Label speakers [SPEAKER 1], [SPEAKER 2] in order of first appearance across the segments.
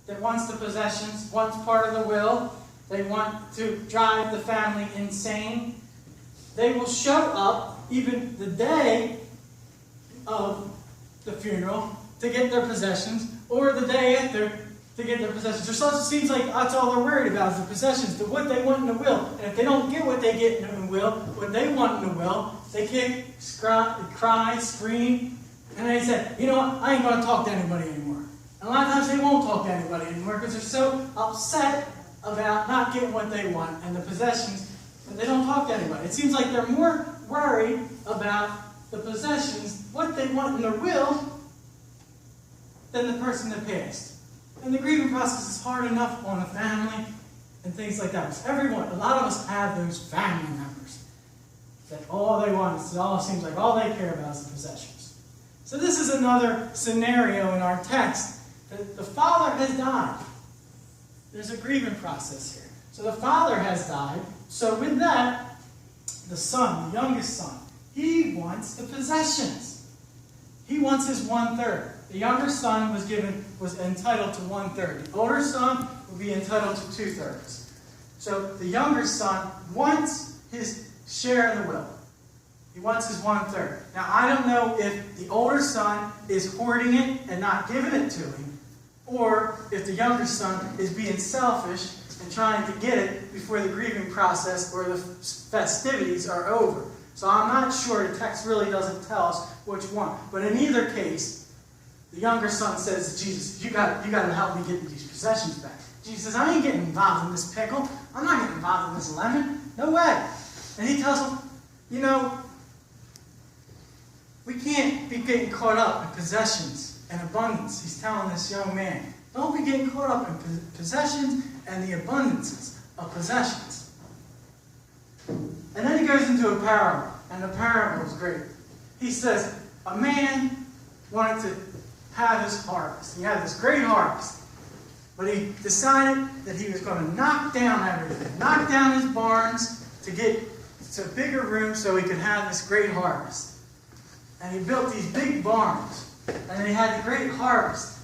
[SPEAKER 1] that wants the possessions, wants part of the will. They want to drive the family insane. They will show up even the day of the funeral to get their possessions, or the day after to get their possessions. It seems like that's all they're worried about is the possessions, the what they want in the will. And if they don't get what they get in the will, what they want in the will, they kick, cry, scream, and they say, you know what, I ain't going to talk to anybody anymore. And a lot of times they won't talk to anybody anymore because they're so upset about not getting what they want and the possessions that they don't talk to anybody. It seems like they're more worried about the possessions, what they want in their will, than the person that passed. And the grieving process is hard enough on a family and things like that. Because a lot of us have those family members that all they want is, it seems like all they care about is the possessions. So this is another scenario in our text. That the father has died. There's a grieving process here. So the father has died. So with that, the son, the youngest son, he wants the possessions. He wants his 1/3. The younger son was entitled to 1/3. The older son would be entitled to 2/3. So the younger son wants his share of the will. He wants his 1/3. Now I don't know if the older son is hoarding it and not giving it to him, or if the younger son is being selfish and trying to get it before the grieving process or the festivities are over. So I'm not sure. The text really doesn't tell us which one. But in either case, the younger son says to Jesus, you got to help me get these possessions back. Jesus says, I ain't getting involved in this pickle. I'm not getting involved in this lemon. No way. And he tells him, you know, we can't be getting caught up in possessions and abundance. He's telling this young man, don't be getting caught up in possessions and the abundances of possessions. And then he goes into a parable, and the parable is great. He says, a man wanted to have his harvest. He had this great harvest. But he decided that he was going to knock down everything. Knock down his barns to get to a bigger room so he could have this great harvest. And he built these big barns. And he had the great harvest.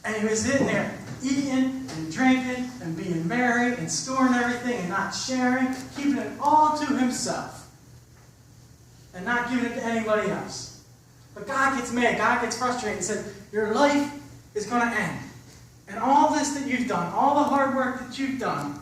[SPEAKER 1] And he was in there eating and drinking and being merry and storing everything and not sharing, keeping it all to himself and not giving it to anybody else. But God gets mad. God gets frustrated and said, your life is going to end. And all this that you've done, all the hard work that you've done,